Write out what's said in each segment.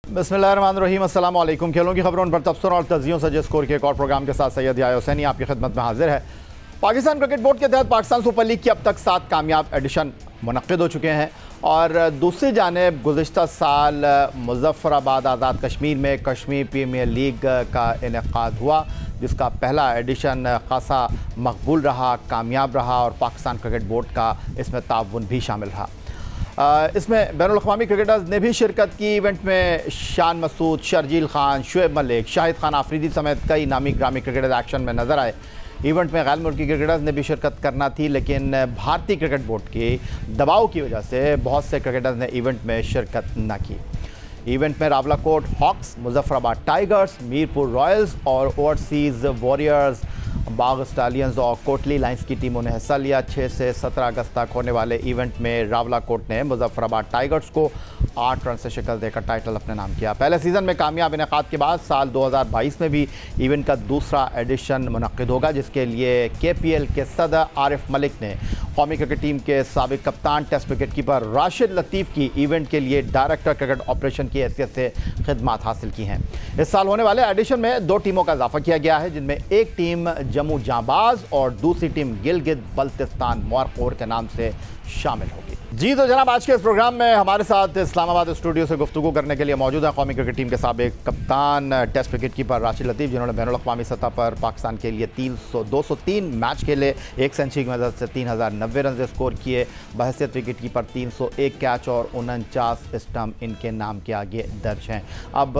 बिस्मिल्लाहिर्रहमानिर्रहीम, अस्सलाम वालेकुम। खेलों की खबरों पर तबसर और तजियों से स्कोर के एक और प्रोग्राम के साथ सैयद याया हुसैनी आपकी खिदमत में हाजिर है। पाकिस्तान क्रिकेट बोर्ड के तहत पाकिस्तान सुपर लीग की अब तक 7 कामयाब एडिशन मुनक्किद हो चुके हैं और दूसरी जानिब गुज़िश्ता साल मुज़फ़्फ़राबाद आज़ाद कश्मीर में कश्मीर प्रीमियर लीग का इनेकाद हुआ, जिसका पहला एडिशन खासा मकबूल रहा, कामयाब रहा और पाकिस्तान क्रिकेट बोर्ड का इसमें ताउन भी शामिल रहा। इसमें बैनुल अक़वामी क्रिकेटर्स ने भी शिरकत की। इवेंट में शान मसूद, शर्जील खान, शुएब मलिक, शाहिद खान आफरीदी समेत कई नामी ग्रामी क्रिकेटर्स एक्शन में नजर आए। इवेंट में गैर मुल्की क्रिकेटर्स ने भी शिरकत करना थी, लेकिन भारतीय क्रिकेट बोर्ड के दबाव की वजह से बहुत से क्रिकेटर्स ने इवेंट में शिरकत न की। इवेंट में Rawalakot Hawks, Muzaffarabad Tigers, Mirpur Royals और ओवरसीज़ वॉरियर्स, बाग स्टालियंस और कोटली लाइंस की टीमों ने हिस्सा लिया। 6 से 17 अगस्त तक होने वाले इवेंट में रावलाकोट ने मुज़फ़्फ़राबाद टाइगर्स को 8 रन से शिकस्त देकर टाइटल अपने नाम किया। पहले सीज़न में कामयाब इनेकाद के बाद साल 2022 में भी इवेंट का दूसरा एडिशन मुनक्किद होगा, जिसके लिए KPL के सदर आरिफ मलिक ने कौमी क्रिकेट टीम के साबिक कप्तान टेस्ट विकेट कीपर राशिद लतीफ़ की इवेंट के लिए डायरेक्टर क्रिकेट ऑपरेशन की हैसियत से खिदमत हासिल की हैं। इस साल होने वाले एडिशन में 2 टीमों का इजाफा किया गया है, जिनमें एक टीम जम्मू जांबाज और दूसरी टीम गिलगित बल्तिस्तान मोरखोर के नाम से शामिल होगी। जी तो जनाब, आज के इस प्रोग्राम में हमारे साथ इस्लामाबाद स्टूडियो से गुफ्तगू करने के लिए मौजूद है कौमी क्रिकेट टीम के साबिक कप्तान टेस्ट विकेट कीपर राशिद लतीफ़, जिन्होंने बैनुल अक़वामी सतह पर पाकिस्तान के लिए 203 मैच खेले, 1 सेंचुरी की मदद से 3090 रन स्कोर किए, बहैसियत विकेट कीपर 301 कैच और 49 स्टंप इनके नाम के आगे दर्ज हैं। अब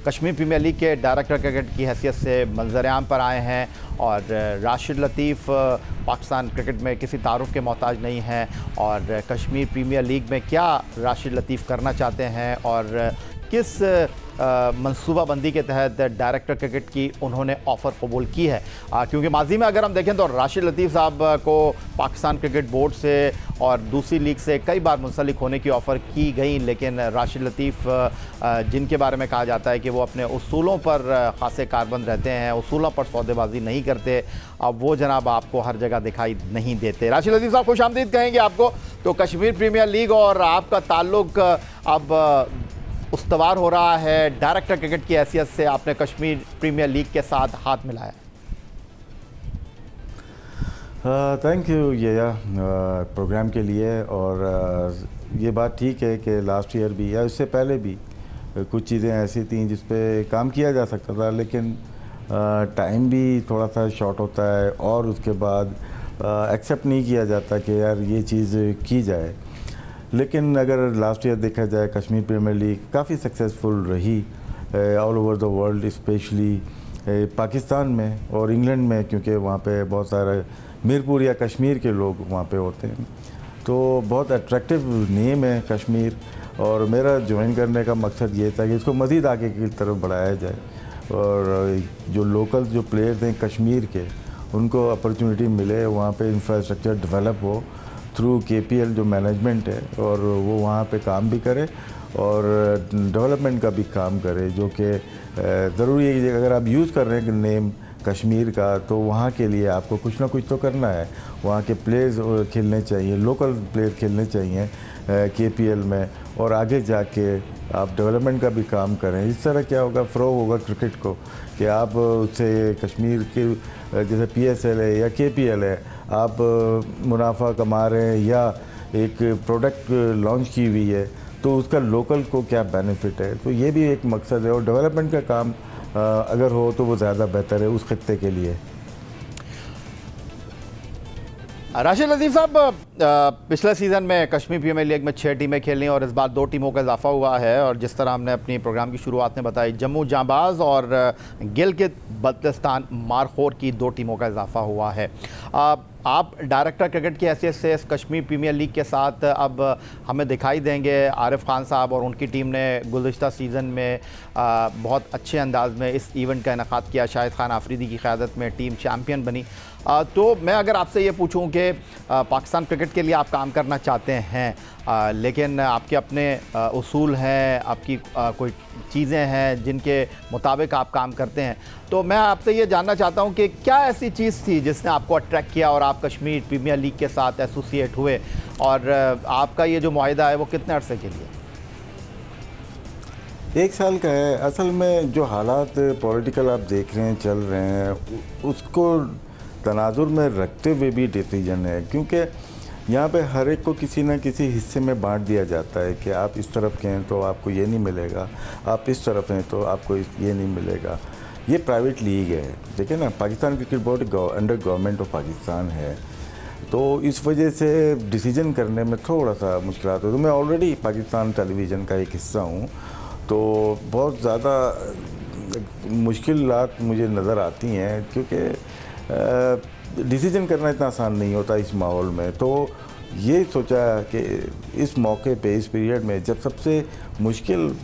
कश्मीर प्रीमियर लीग के डायरेक्टर क्रिकेट की हैसियत से मंजर-ए-आम पर आए हैं और राशिद लतीफ़ पाकिस्तान क्रिकेट में किसी तारुफ के मोहताज नहीं हैं और कश्मीर प्रीमियर लीग में क्या राशिद लतीफ़ करना चाहते हैं और किस मनसूबाबंदी के तहत डायरेक्टर क्रिकेट की उन्होंने ऑफ़र कबूल की है, क्योंकि माजी में अगर हम देखें तो राशिद लतीफ़ साहब को पाकिस्तान क्रिकेट बोर्ड से और दूसरी लीग से कई बार मुंसलिक होने की ऑफ़र की गई, लेकिन राशिद लतीफ़ जिनके बारे में कहा जाता है कि वो अपने उसूलों पर ख़ासे कारबंद रहते हैं, उसूलों पर सौदेबाजी नहीं करते, अब वो जनाब आपको हर जगह दिखाई नहीं देते। राशिद लतीफ़ साहब खुश आमदीद कहेंगे आपको। तो कश्मीर प्रीमियर लीग और आपका ताल्लुक़ अब उस्तवार हो रहा है, डायरेक्टर क्रिकेट की हैसियत से आपने कश्मीर प्रीमियर लीग के साथ हाथ मिलाया। थैंक यू ये प्रोग्राम के लिए। और ये बात ठीक है कि लास्ट ईयर भी या इससे पहले भी कुछ चीज़ें ऐसी थीं जिस पे काम किया जा सकता था, लेकिन टाइम भी थोड़ा सा शॉर्ट होता है और उसके बाद एक्सेप्ट नहीं किया जाता कि यार ये चीज़ की जाए। लेकिन अगर लास्ट ईयर देखा जाए कश्मीर प्रीमियर लीग काफ़ी सक्सेसफुल रही all over the world, specially Pakistan में और इंग्लैंड में, क्योंकि वहाँ पे बहुत सारे मीरपुर या कश्मीर के लोग वहाँ पे होते हैं, तो बहुत अट्रैक्टिव नेम है कश्मीर। और मेरा ज्वाइन करने का मकसद ये था कि इसको मज़ीद आगे की तरफ बढ़ाया जाए और जो लोकल जो प्लेयर्स हैं कश्मीर के उनको अपॉर्चुनिटी मिले, वहाँ पे इंफ्रास्ट्रक्चर डेवलप हो थ्रू KPL जो मैनेजमेंट है, और वो वहाँ पे काम भी करे और डेवलपमेंट का भी काम करे, जो कि ज़रूरी है कि अगर आप यूज़ कर रहे हैं नेम कश्मीर का तो वहाँ के लिए आपको कुछ ना कुछ तो करना है। वहाँ के प्लेयर्स खेलने चाहिए, लोकल प्लेयर खेलने चाहिए KPL में, और आगे जाके आप डेवलपमेंट का भी काम करें। इस तरह क्या होगा, फ़रो होगा क्रिकेट को कि आप उससे कश्मीर के जैसे PSL है या KPL है, आप मुनाफा कमा रहे हैं या एक प्रोडक्ट लॉन्च की हुई है तो उसका लोकल को क्या बेनिफिट है, तो ये भी एक मकसद है। और डेवलपमेंट का काम अगर हो तो वो ज़्यादा बेहतर है उस खित्ते के लिए। राशिद लतीफ़ साहब, पिछले सीज़न में कश्मीर प्रीमियर लीग में 6 टीमें खेली और इस बार 2 टीमों का इजाफा हुआ है, और जिस तरह हमने अपनी प्रोग्राम की शुरुआत में बताई, जम्मू जांबाज और गिलगित बल्तिस्तान मोरखोर की 2 टीमों का इजाफा हुआ है। आप डायरेक्टर क्रिकेट की हैसियत से इस कश्मीर प्रीमियर लीग के साथ अब हमें दिखाई देंगे। आरिफ खान साहब और उनकी टीम ने गुज़िश्ता सीज़न में बहुत अच्छे अंदाज में इस इवेंट का इनेकाद किया, शाहिद खान आफरीदी की क़यादत में टीम चैम्पियन बनी। तो मैं अगर आपसे ये पूछूं कि पाकिस्तान क्रिकेट के लिए आप काम करना चाहते हैं, लेकिन आपके अपने उसूल हैं, आपकी कोई चीज़ें हैं जिनके मुताबिक आप काम करते हैं, तो मैं आपसे ये जानना चाहता हूं कि क्या ऐसी चीज़ थी जिसने आपको अट्रैक्ट किया और आप कश्मीर प्रीमियर लीग के साथ एसोसिएट हुए, और आपका ये जो मुआहिदा है वो कितने अरसे के लिए? 1 साल का है। असल में जो हालात पॉलिटिकल आप देख रहे हैं चल रहे हैं उसको तनाजुर में रखते हुए भी डिसीजन है, क्योंकि यहाँ पे हर एक को किसी न किसी हिस्से में बांट दिया जाता है कि आप इस तरफ के हैं तो आपको ये नहीं मिलेगा, आप इस तरफ हैं तो आपको ये नहीं मिलेगा। ये प्राइवेट लीग है, देखिए ना, Pakistan cricket board under government of Pakistan है, तो इस वजह से डिसीजन करने में थोड़ा सा मुश्किल होती है। तो मैं ऑलरेडी पाकिस्तान टेलीविज़न का एक हिस्सा हूँ, तो बहुत ज़्यादा मुश्किलात मुझे नज़र आती हैं, क्योंकि डिसीजन करना इतना आसान नहीं होता इस माहौल में। तो ये सोचा कि इस मौके पे, इस पीरियड में जब सबसे मुश्किल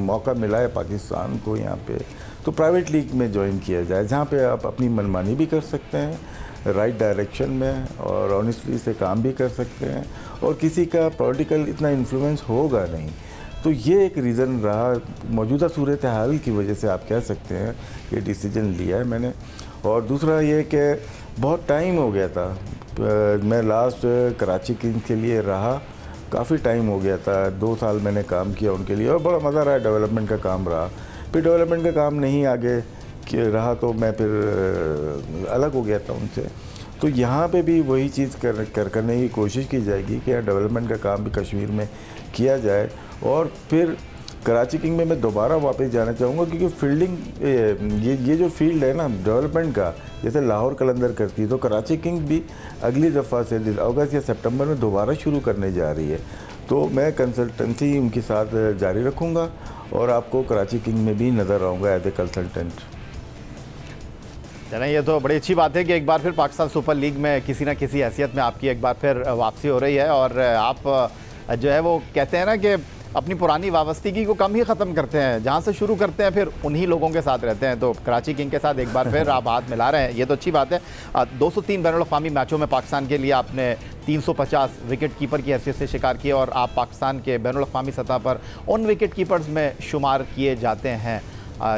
मौका मिला है पाकिस्तान को यहाँ पे, तो प्राइवेट लीग में ज्वाइन किया जाए, जहाँ पे आप अपनी मनमानी भी कर सकते हैं राइट डायरेक्शन में और ऑनेस्टली से काम भी कर सकते हैं और किसी का पॉलिटिकल इतना इन्फ्लुएंस होगा नहीं। तो ये एक रीज़न रहा, मौजूदा सूरत हाल की वजह से आप कह सकते हैं कि डिसीजन लिया है मैंने। और दूसरा ये कि बहुत टाइम हो गया था, मैं लास्ट कराची किंग्स के लिए रहा, काफ़ी टाइम हो गया था, 2 साल मैंने काम किया उनके लिए और बड़ा मज़ा रहा, डेवलपमेंट का काम रहा। फिर डेवलपमेंट का काम नहीं आगे रहा तो मैं फिर अलग हो गया था उनसे। तो यहाँ पे भी वही चीज़ करने की कोशिश की जाएगी कि डेवलपमेंट का काम भी कश्मीर में किया जाए। और फिर कराची किंग में मैं दोबारा वापस जाना चाहूँगा, क्योंकि फील्डिंग ये जो फील्ड है ना डेवलपमेंट का, जैसे लाहौर कलंदर करती है, तो कराची किंग भी अगली दफ़ा से अगस्त या सितंबर में दोबारा शुरू करने जा रही है। तो मैं कंसल्टेंसी उनके साथ जारी रखूँगा और आपको कराची किंग में भी नज़र आऊँगा एज ए कंसल्टेंट। चलें, ये तो बड़ी अच्छी बात है कि एक बार फिर पाकिस्तान सुपर लीग में किसी न किसी हैसियत में आपकी एक बार फिर वापसी हो रही है और आप जो है वो कहते हैं ना कि अपनी पुरानी वाबस्तगी को कम ही ख़त्म करते हैं, जहाँ से शुरू करते हैं फिर उन्हीं लोगों के साथ रहते हैं। तो कराची किंग के साथ एक बार फिर आप हाथ मिला रहे हैं, ये तो अच्छी बात है। 203 बैनुल-अक़वामी मैचों में पाकिस्तान के लिए आपने 350 विकेट कीपर की हैसियत से शिकार किए और आप पाकिस्तान के बैनुल-अक़वामी सतह पर उन विकेट कीपर्स में शुमार किए जाते हैं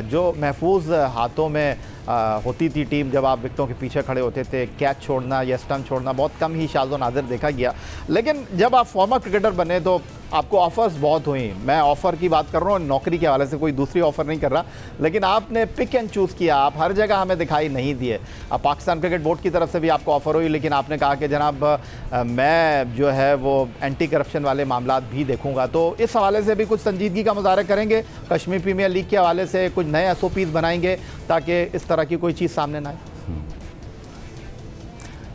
जो महफूज हाथों में होती थी टीम। जब आप विकेटों के पीछे खड़े होते थे, कैच छोड़ना या स्टंप छोड़ना बहुत कम ही शाज़ो नाज़िर देखा गया। लेकिन जब आप फॉर्मर क्रिकेटर बने तो आपको ऑफ़र्स बहुत हुई। मैं ऑफ़र की बात कर रहा हूँ, नौकरी के हवाले से कोई दूसरी ऑफ़र नहीं कर रहा, लेकिन आपने पिक एंड चूज़ किया, आप हर जगह हमें दिखाई नहीं दिए। अब पाकिस्तान क्रिकेट बोर्ड की तरफ से भी आपको ऑफ़र हुई, लेकिन आपने कहा कि जनाब मैं जो है वो एंटी करप्शन वाले मामला भी देखूँगा। तो इस हवाले से भी कुछ संजीदगी का मुजाहरा करेंगे, कश्मीर प्रीमियर लीग के हवाले से कुछ नए SOPs बनाएंगे ताकि इस तरह की कोई चीज़ सामने ना आए।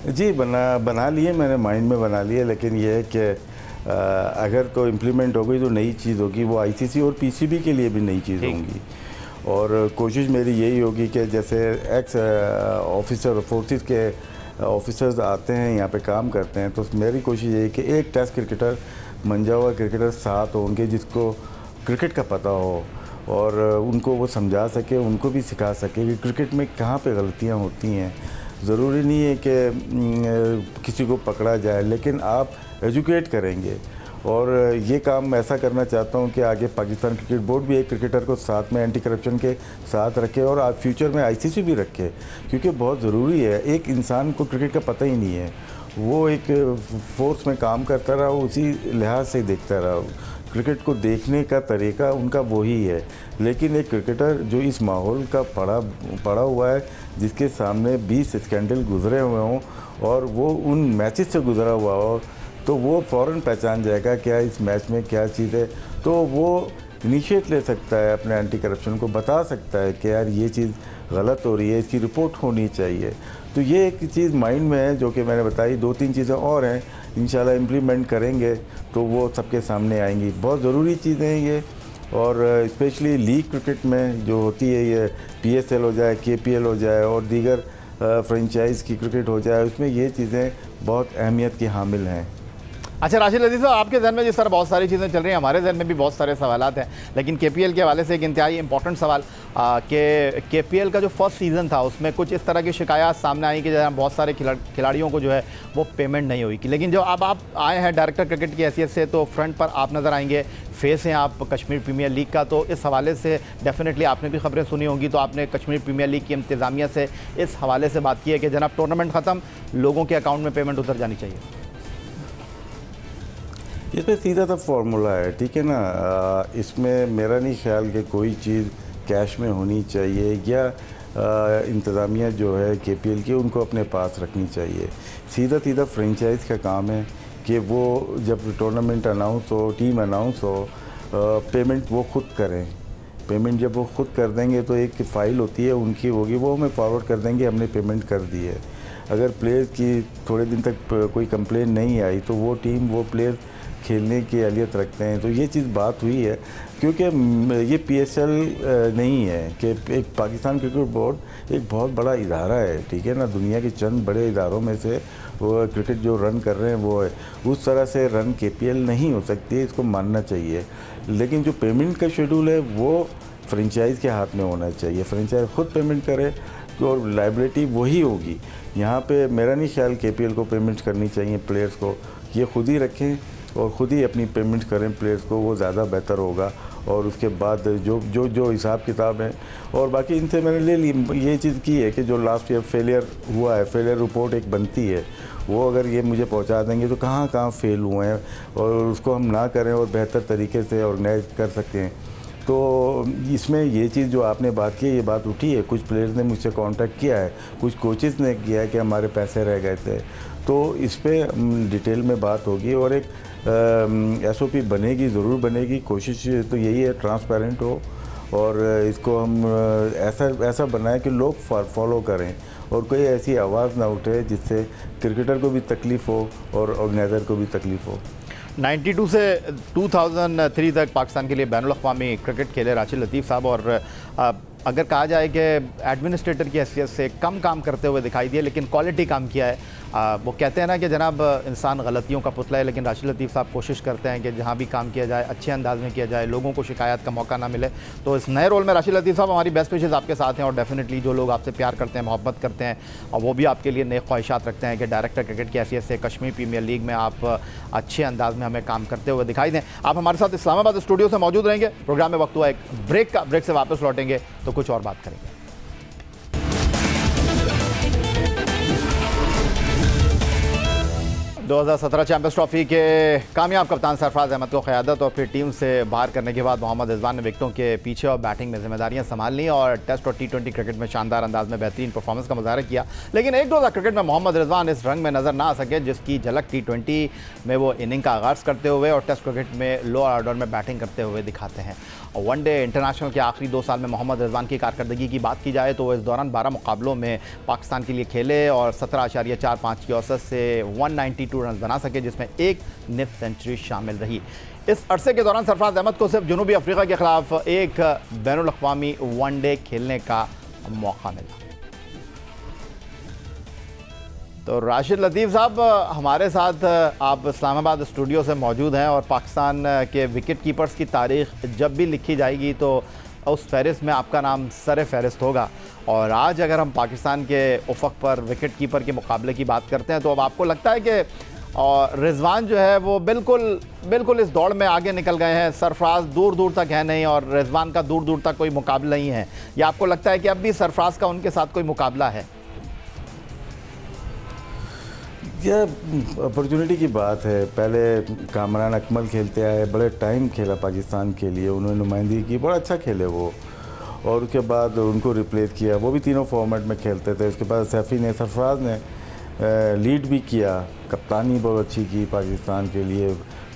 जी बना लिए, मैंने माइंड में बना लिए, लेकिन ये है कि अगर तो इम्प्लीमेंट हो गई तो नई चीज़ होगी, वो ICC और PCB के लिए भी नई चीज़ होंगी। और कोशिश मेरी यही होगी कि जैसे एक्स ऑफिसर फोर्सेस के ऑफिसर्स आते हैं यहाँ पे काम करते हैं, तो मेरी कोशिश यही कि एक टेस्ट क्रिकेटर, मंजा हुआ क्रिकेटर साथ हो उनके, जिसको क्रिकेट का पता हो और उनको वो समझा सके, उनको भी सिखा सके कि क्रिकेट में कहाँ पे गलतियाँ होती हैं। ज़रूरी नहीं है कि किसी को पकड़ा जाए, लेकिन आप एजुकेट करेंगे। और ये काम मैं ऐसा करना चाहता हूँ कि आगे पाकिस्तान क्रिकेट बोर्ड भी एक क्रिकेटर को साथ में एंटी करप्शन के साथ रखे और आप फ्यूचर में ICC भी रखे, क्योंकि बहुत ज़रूरी है। एक इंसान को क्रिकेट का पता ही नहीं है, वो एक फोर्स में काम करता रहा, उसी लिहाज से देखता रहा, क्रिकेट को देखने का तरीका उनका वही है। लेकिन एक क्रिकेटर जो इस माहौल का पड़ा हुआ है, जिसके सामने 20 स्कैंडल गुजरे हुए हों और वो उन मैचेस से गुजरा हुआ हो, तो वो फ़ौरन पहचान जाएगा क्या इस मैच में क्या चीज़ है, तो वो इनिशिएट ले सकता है, अपने एंटी करप्शन को बता सकता है कि यार ये चीज़ गलत हो रही है, इसकी रिपोर्ट होनी चाहिए। तो ये एक चीज़ माइंड में है जो कि मैंने बताई, 2-3 चीज़ें और हैं, इंशाल्लाह इम्प्लीमेंट करेंगे तो वो सबके सामने आएंगी। बहुत ज़रूरी चीज़ें हैं ये, और स्पेशली लीग क्रिकेट में जो होती है, ये PSL हो जाए, KPL हो जाए और दीगर फ्रेंचाइज की क्रिकेट हो जाए, उसमें ये चीज़ें बहुत अहमियत की हामिल हैं। अच्छा राशिद अजीज़ साहब, आपके जहन में जिस तरह बहुत सारी चीज़ें चल रही हैं, हमारे जहन में भी बहुत सारे सवालात हैं, लेकिन KPL के हवाले से एक इंतहाई इंपॉर्टेंट सवाल कि KPL का जो फर्स्ट सीज़न था उसमें कुछ इस तरह की शिकायत सामने आई कि जहाँ बहुत सारे खिलाड़ियों को जो है वो पेमेंट नहीं हुई। लेकिन जो अब आप आए हैं डायरेक्टर क्रिकेट की हैसियत से, तो फ्रंट पर आप नज़र आएंगे, फेस हैं आप कश्मीर प्रीमियर लीग का, तो इस हवाले से डेफिनेटली आपने भी खबरें सुनी होंगी, तो आपने कश्मीर प्रीमियर लीग की इंतज़ामिया से इस हवाले से बात की है कि जनाब टूर्नामेंट ख़त्म, लोगों के अकाउंट में पेमेंट उतर जानी चाहिए। इसमें सीधा सा फार्मूला है, ठीक है ना। इसमें मेरा नहीं ख्याल कि कोई चीज़ कैश में होनी चाहिए या इंतज़ामिया जो है KPL की उनको अपने पास रखनी चाहिए। सीधा सीधा फ्रेंचाइज का काम है कि वो जब टूर्नामेंट अनाउंस हो, टीम अनाउंस हो, पेमेंट वो खुद करें। पेमेंट जब वो खुद कर देंगे तो एक फ़ाइल होती है उनकी होगी, वो हमें फॉरवर्ड कर देंगे हमने पेमेंट कर दी है। अगर प्लेयर्स की थोड़े दिन तक कोई कंप्लेन नहीं आई तो वो टीम वो प्लेयर खेलने की अहलियत रखते हैं। तो ये चीज़ बात हुई है, क्योंकि ये PSL नहीं है कि एक पाकिस्तान क्रिकेट बोर्ड एक बहुत बड़ा इदारा है, ठीक है ना। दुनिया के चंद बड़े इदारों में से वो क्रिकेट जो रन कर रहे हैं वो है। उस तरह से रन KPL नहीं हो सकती है, इसको मानना चाहिए। लेकिन जो पेमेंट का शेड्यूल है वो फ्रेंचाइज के हाथ में होना चाहिए। फ्रेंचाइज खुद पेमेंट करे तो लाइबिलिटी वही होगी। यहाँ पे मेरा नहीं ख्याल KPL को पेमेंट करनी चाहिए प्लेयर्स को, ये खुद ही रखें और ख़ुद ही अपनी पेमेंट करें प्लेयर्स को, वो ज़्यादा बेहतर होगा। और उसके बाद जो हिसाब किताब है, और बाकी इनसे मैंने ले ली ये चीज़ की है कि जो लास्ट ईयर फेलियर हुआ है, फेलियर रिपोर्ट एक बनती है, वो अगर ये मुझे पहुंचा देंगे तो कहाँ कहाँ फेल हुए हैं और उसको हम ना करें और बेहतर तरीके से ऑर्गेनाइज कर सकते हैं। तो इसमें ये चीज़ जो आपने बात की, ये बात उठी है। कुछ प्लेयर्स ने मुझसे कांटेक्ट किया है, कुछ कोचेज़ ने किया है कि हमारे पैसे रह गए थे। तो इस पर डिटेल में बात होगी और एक SOP बनेगी, ज़रूर बनेगी। कोशिश तो यही है ट्रांसपेरेंट हो और इसको हम ऐसा बनाएं कि लोग फॉलो करें और कोई ऐसी आवाज़ ना उठे जिससे क्रिकेटर को भी तकलीफ़ हो और ऑर्गेनाइज़र को भी तकलीफ़ हो। 92 से 2003 तक पाकिस्तान के लिए बैनुल-अक़वामी क्रिकेट खेले राशिद लतीफ़ साहब, और अगर कहा जाए कि एडमिनिस्ट्रेटर की हैसियत से कम काम करते हुए दिखाई दिए, लेकिन क्वालिटी काम किया है। वो कहते हैं ना कि जनाब इंसान गलतियों का पुतला है, लेकिन राशिद लतीफ़ साहब कोशिश करते हैं कि जहाँ भी काम किया जाए अच्छे अंदाज में किया जाए, लोगों को शिकायत का मौका ना मिले। तो इस नए रोल में राशिद लतीफ़ साहब हमारी बेस्ट विशेज़ आपके साथ हैं, और डेफिनेटली जो लोग आपसे प्यार करते हैं, मोहब्बत करते हैं, और वो भी आपके लिए नए ख्वाहिशात रखते हैं कि डायरेक्टर क्रिकेट की हैसियत से कश्मीर प्रीमियर लीग में आप अच्छे अंदाज में हमें काम करते हुए दिखाई दें। आप हमारे साथ इस्लामाबाद स्टूडियो से मौजूद रहेंगे। प्रोग्राम में वक्त हुआ एक ब्रेक का, ब्रेक से वापस लौटेंगे तो कुछ और बात करेंगे। 2017 चैंपियंस ट्रॉफी के कामयाब कप्तान सरफराज अहमद को क़यादत और फिर टीम से बाहर करने के बाद मोहम्मद रिजवान ने विकेटों के पीछे और बैटिंग में जिम्मेदारियां संभाल ली और टेस्ट और T20 क्रिकेट में शानदार अंदाज में बेहतरीन परफॉर्मेंस का मुजाहरा किया। लेकिन एक रोज़ा क्रिकेट में मोहम्मद रिजवान इस रंग में नजर ना आ सके जिसकी झलक T20 में वो इनिंग का आगाज़ करते हुए और टेस्ट क्रिकेट में लोअर ऑर्डर में बैटिंग करते हुए दिखाते हैं। और वनडे इंटरनेशनल के आखिरी 2 साल में मोहम्मद रिजवान की कारकर्दगी की बात की जाए तो इस दौरान 12 मुकाबलों में पाकिस्तान के लिए खेले और 17.45 की औसत से 192 रन बना सके, जिसमें एक निफ सेंचुरी शामिल रही। इस अरसे के दौरान सरफराज अहमद को सिर्फ जनूबी अफ्रीका के खिलाफ एक बैनुल-अक़वामी वनडे खेलने का मौका मिला। तो राशिद लतीफ़ साहब हमारे साथ आप इस्लामाबाद स्टूडियो से मौजूद हैं, और पाकिस्तान के विकेट कीपर्स की तारीख़ जब भी लिखी जाएगी तो उस फहरिस्त में आपका नाम सर फहरिस्त होगा। और आज अगर हम पाकिस्तान के उफ़क़ पर विकेट कीपर के मुकाबले की बात करते हैं तो अब आपको लगता है कि रिजवान जो है वो बिल्कुल इस दौड़ में आगे निकल गए हैं, सरफराज दूर दूर तक है नहीं और रिजवान का दूर दूर तक कोई मुकाबला नहीं है, या आपको लगता है कि अब भी सरफराज का उनके साथ कोई मुकाबला है? यह अपॉर्चुनिटी की बात है। पहले कामरान अकमल खेलते आए, बड़े टाइम खेला पाकिस्तान के लिए, उन्होंने नुमाइंदगी की, बड़ा अच्छा खेले वो, और उसके बाद उनको रिप्लेस किया। वो भी तीनों फॉर्मेट में खेलते थे। उसके बाद सैफ़ी ने, सरफराज ने लीड भी किया, कप्तानी बहुत अच्छी की पाकिस्तान के लिए,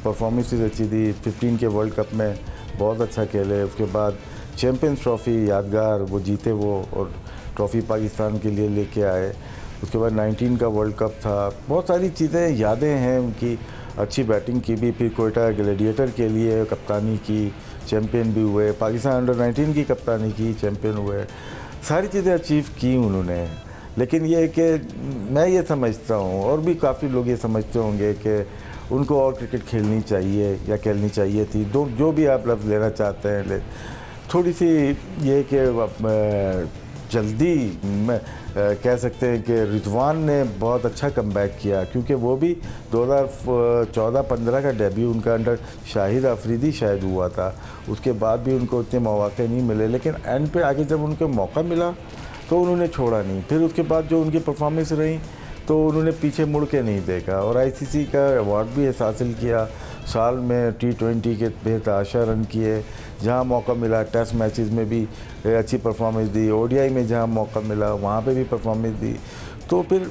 परफॉर्मेंसेस अच्छी दी। 15 के वर्ल्ड कप में बहुत अच्छा खेले। उसके बाद चैम्पियंस ट्रॉफ़ी यादगार वो जीते वो, और ट्रॉफ़ी पाकिस्तान के लिए लेके आए। उसके बाद 19 का वर्ल्ड कप था। बहुत सारी चीज़ें यादें हैं उनकी, अच्छी बैटिंग की भी, फिर कोयटा ग्लैडिएटर के लिए कप्तानी की, चैम्पियन भी हुए, पाकिस्तान अंडर 19 की कप्तानी की, चैम्पियन हुए, सारी चीज़ें अचीव की उन्होंने। लेकिन ये कि मैं ये समझता हूँ, और भी काफ़ी लोग ये समझते होंगे कि उनको और क्रिकेट खेलनी चाहिए या खेलनी चाहिए थी, जो भी आप लफ्ज़ लेना चाहते हैं। थोड़ी सी ये कि जल्दी में कह सकते हैं कि रिजवान ने बहुत अच्छा कमबैक किया, क्योंकि वो भी 2014-15 का डेब्यू उनका अंडर शाहिद अफरीदी शायद हुआ था। उसके बाद भी उनको उतने मौके नहीं मिले, लेकिन एंड पे आगे जब उनको मौका मिला तो उन्होंने छोड़ा नहीं। फिर उसके बाद जो उनकी परफॉर्मेंस रही तो उन्होंने पीछे मुड़ के नहीं देखा, और ICC का अवार्ड भी हासिल किया, साल में T20 के बेतहाशा रन किए, जहाँ मौका मिला टेस्ट मैचेस में भी अच्छी परफॉर्मेंस दी, ODI में जहाँ मौका मिला वहाँ पे भी परफॉर्मेंस दी। तो फिर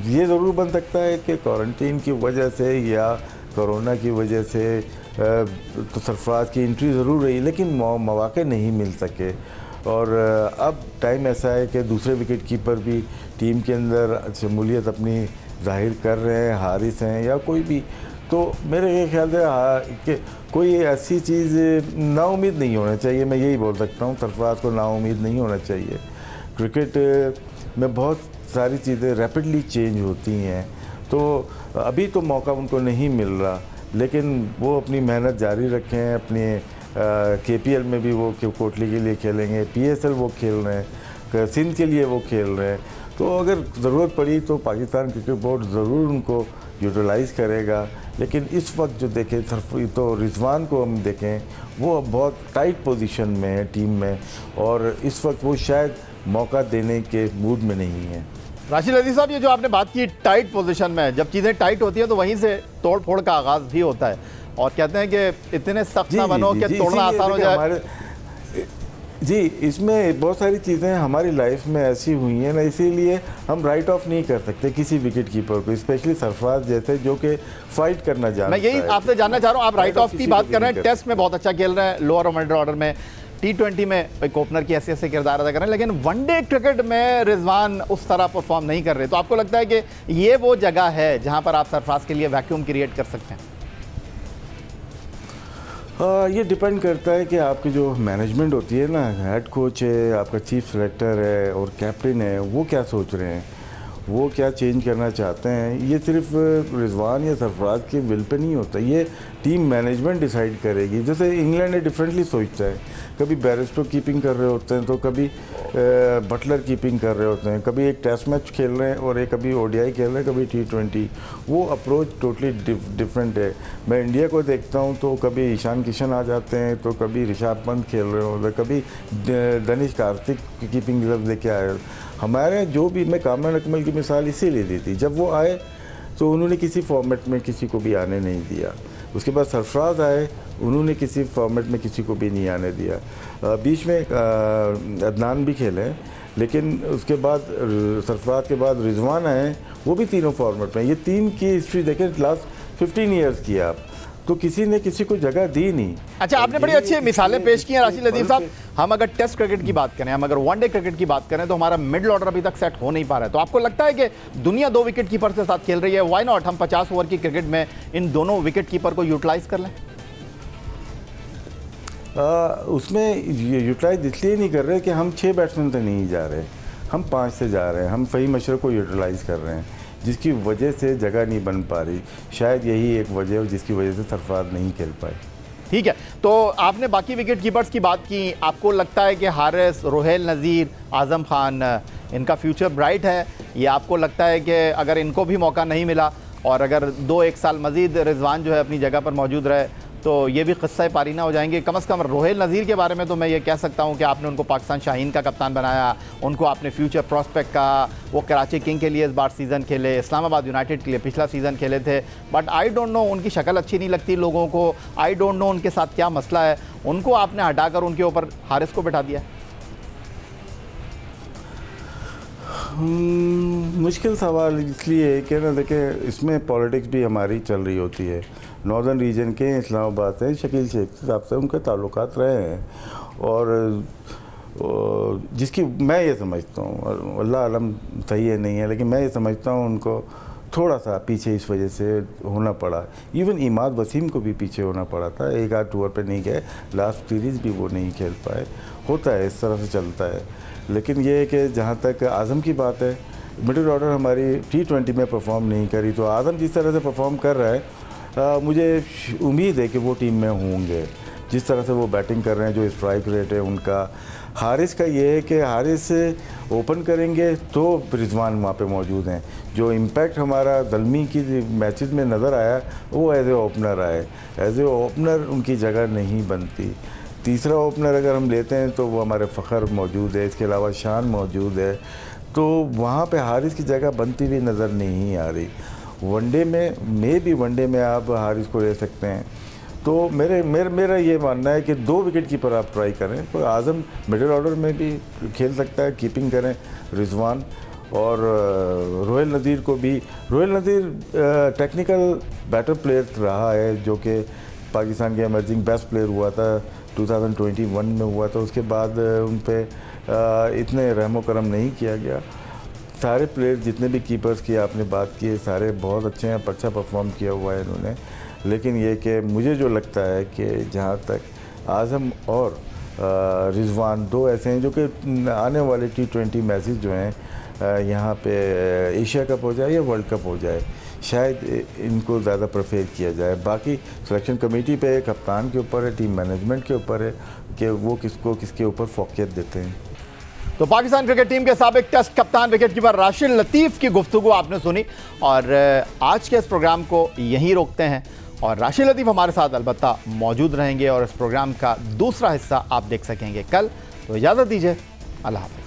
ये ज़रूर बन सकता है कि क्वारंटीन की वजह से या कोरोना की वजह से तो सरफराज की एंट्री ज़रूर रही, लेकिन मौके नहीं मिल सके। और अब टाइम ऐसा है कि दूसरे विकेट कीपर भी टीम के अंदर शमूलियत अपनी जाहिर कर रहे हैं, हारिस हैं या कोई भी। तो मेरे ख्याल से कि कोई ऐसी चीज़ नाउम्मीद नहीं होना चाहिए, मैं यही बोल सकता हूँ। सरफराज को नाउम्मीद नहीं होना चाहिए। क्रिकेट में बहुत सारी चीज़ें रैपिडली चेंज होती हैं, तो अभी तो मौका उनको नहीं मिल रहा, लेकिन वो अपनी मेहनत जारी रखें। अपने KPL में भी वो कोटली के लिए खेलेंगे, PSL वो खेल रहे हैं, सिंध के लिए वो खेल रहे हैं। तो अगर ज़रूरत पड़ी तो पाकिस्तान क्रिकेट बोर्ड ज़रूर उनको यूटिलाइज़ करेगा। लेकिन इस वक्त जो देखें तो रिजवान को हम देखें, वो बहुत टाइट पोजीशन में है टीम में, और इस वक्त वो शायद मौका देने के मूड में नहीं है। राशिद अजीज साहब, ये जो आपने बात की टाइट पोजीशन में, जब चीज़ें टाइट होती हैं तो वहीं से तोड़ फोड़ का आगाज़ भी होता है, और कहते हैं कि इतने सख्त ना बनो कि तोड़ना आसान हो जाए। जी, इसमें बहुत सारी चीज़ें हमारी लाइफ में ऐसी हुई हैं ना, इसीलिए हम राइट ऑफ नहीं कर सकते किसी विकेट कीपर को, स्पेशली सरफराज जैसे जो कि फाइट करना जानता है। मैं यही आपसे जानना चाह रहा हूँ, आप राइट ऑफ की बात कर रहे हैं, टेस्ट में बहुत अच्छा खेल रहे हैं, लोअर और मिडिल ऑर्डर में, T20 में एक ओपनर की हैसियत से किरदार अदा कर रहे हैं, लेकिन वनडे क्रिकेट में रिजवान उस तरह परफॉर्म नहीं कर रहे। तो आपको लगता है कि ये वो जगह है जहाँ पर आप सरफराज के लिए वैक्यूम क्रिएट कर सकते हैं? ये डिपेंड करता है कि आपकी जो मैनेजमेंट होती है ना, हेड कोच है, आपका चीफ सेलेक्टर है और कैप्टन है, वो क्या सोच रहे हैं, वो क्या चेंज करना चाहते हैं। ये सिर्फ रिजवान या सरफराज के विल पे नहीं होता, ये टीम मैनेजमेंट डिसाइड करेगी। जैसे इंग्लैंड है डिफरेंटली सोचता है, कभी बैरिस्टो कीपिंग कर रहे होते हैं तो कभी बटलर कीपिंग कर रहे होते हैं, कभी एक टेस्ट मैच खेल रहे हैं और एक कभी ODI खेल रहे हैं, कभी T20। वो अप्रोच टोटली डिफरेंट है। मैं इंडिया को देखता हूँ तो कभी ईशान किशन आ जाते हैं, तो कभी ऋषभ पंत खेल रहे होते हैं, कभी दनिश कार्तिक कीपिंग ग्लव्स लेके आए। हमारे जो भी, मैं कामरान अकमल की मिसाल इसीलिए दी थी, जब वो आए तो उन्होंने किसी फॉर्मेट में किसी को भी आने नहीं दिया। उसके बाद सरफराज आए, उन्होंने किसी फॉर्मेट में किसी को भी नहीं आने दिया। बीच में अदनान भी खेले, लेकिन उसके बाद सरफराज के बाद रिजवान आए, वो भी तीनों फॉर्मेट में। ये टीम की हिस्ट्री देखें, लास्ट 15 ईयर्स की आप, तो किसी ने किसी को जगह दी नहीं। अच्छा, आपने बड़ी अच्छी मिसालें पेश की हैं राशिद लतीफ़ साहब। हम अगर टेस्ट क्रिकेट की बात करें, हम अगर वनडे क्रिकेट की बात करें, तो हमारा मिडिल ऑर्डर अभी तक सेट हो नहीं पा रहा है। तो आपको लगता है कि दुनिया 2 विकेट कीपर के साथ खेल रही है, व्हाई नॉट हम 50 ओवर की क्रिकेट में इन दोनों विकेट कीपर को यूटिलाइज कर लें? उसमें यूटिलाइज इसलिए नहीं कर रहे कि हम 6 बैट्समैन से नहीं जा रहे, हम 5 से जा रहे हैं। हम फ़हीम अशरफ को यूटिलाइज़ कर रहे हैं, जिसकी वजह से जगह नहीं बन पा रही। शायद यही एक वजह है जिसकी वजह से सरफराज नहीं खेल पाए। ठीक है, तो आपने बाकी विकेट कीपर्स की बात की। आपको लगता है कि हारिस, रोहेल नज़ीर, आज़म खान, इनका फ्यूचर ब्राइट है? ये आपको लगता है कि अगर इनको भी मौका नहीं मिला और अगर 2-1 साल मज़ीद रिजवान जो है अपनी जगह पर मौजूद रहे, तो ये भी क़िस्सा पारीना हो जाएंगे? कम से कम रोहेल नज़ीर के बारे में तो मैं ये कह सकता हूँ कि आपने उनको पाकिस्तान शाहीन का कप्तान बनाया, उनको आपने फ्यूचर प्रॉस्पेक्ट कहा। वो कराची किंग के लिए इस बार सीज़न खेले, इस्लामाबाद यूनाइटेड के लिए पिछला सीज़न खेले थे, बट आई डोंट नो, उनकी शक्ल अच्छी नहीं लगती लोगों को। आई डोंट नो उनके साथ क्या मसला है, उनको आपने हटाकर उनके ऊपर हारिस को बिठा दिया। मुश्किल सवाल इसलिए कि ना, देखें, इसमें पॉलिटिक्स भी हमारी चल रही होती है। नॉर्दर्न रीजन के इस्लामाबाद से शकील शेख साहब से उनके ताल्लुकात रहे हैं, और जिसकी मैं ये समझता हूँ, अल्लाह आलम सही है नहीं है, लेकिन मैं ये समझता हूँ उनको थोड़ा सा पीछे इस वजह से होना पड़ा। इवन इमाद वसीम को भी पीछे होना पड़ा था, एक आध टूर पे नहीं गए, लास्ट सीरीज़ भी वो नहीं खेल पाए। होता है, इस तरह से चलता है। लेकिन ये है कि जहाँ तक आज़म की बात है, मिडिल ऑर्डर हमारी T20 में परफॉर्म नहीं करी, तो आज़म जिस तरह से परफॉर्म कर रहा है, मुझे उम्मीद है कि वो टीम में होंगे। जिस तरह से वो बैटिंग कर रहे हैं, जो स्ट्राइक रेट है उनका। हारिस का ये है कि हारिस ओपन करेंगे तो रिजवान वहाँ पे मौजूद हैं। जो इम्पैक्ट हमारा दलमी की मैचेस में नज़र आया, वो एज ए ओपनर आए। एज ए ओपनर उनकी जगह नहीं बनती। तीसरा ओपनर अगर हम लेते हैं तो वो हमारे फ़खर मौजूद है, इसके अलावा शान मौजूद है, तो वहाँ पे हारिस की जगह बनती हुई नज़र नहीं आ रही। वनडे में आप हारिस को ले सकते हैं। तो मेरा ये मानना है कि 2 विकेट कीपर आप ट्राई करें। तो आज़म मिडिल ऑर्डर में भी खेल सकता है, कीपिंग करें रिजवान और रोहिल नज़ीर को भी। रोहिल नज़ीर टेक्निकल बैटर प्लेयर रहा है, जो कि पाकिस्तान के एमर्जिंग बेस्ट प्लेयर हुआ था, 2021 में हुआ था। उसके बाद उन पर इतने रहमो करम नहीं किया गया। सारे प्लेयर जितने भी कीपर्स की आपने बात की, सारे बहुत अच्छे हैं, अच्छा परफॉर्म किया हुआ है इन्होंने। लेकिन ये कि मुझे जो लगता है कि जहाँ तक आज़म और रिजवान 2 ऐसे हैं जो कि आने वाले T20 मैचेस जो हैं यहाँ पे एशिया कप हो जाए या वर्ल्ड कप हो जाए, शायद इनको ज़्यादा प्रेफर किया जाए। बाकी सिलेक्शन कमेटी पे कप्तान के ऊपर है, टीम मैनेजमेंट के ऊपर है कि वो किसके ऊपर फोकियत देते हैं। तो पाकिस्तान क्रिकेट टीम के साबिक टेस्ट कप्तान विकेट कीपर राशिद लतीफ़ की गुफ्तगू आपने सुनी और आज के इस प्रोग्राम को यहीं रोकते हैं। और राशिद लतीफ़ हमारे साथ अलबत्ता मौजूद रहेंगे और इस प्रोग्राम का दूसरा हिस्सा आप देख सकेंगे कल। तो इजाज़त दीजिए, अल्लाह हाफ़िज़।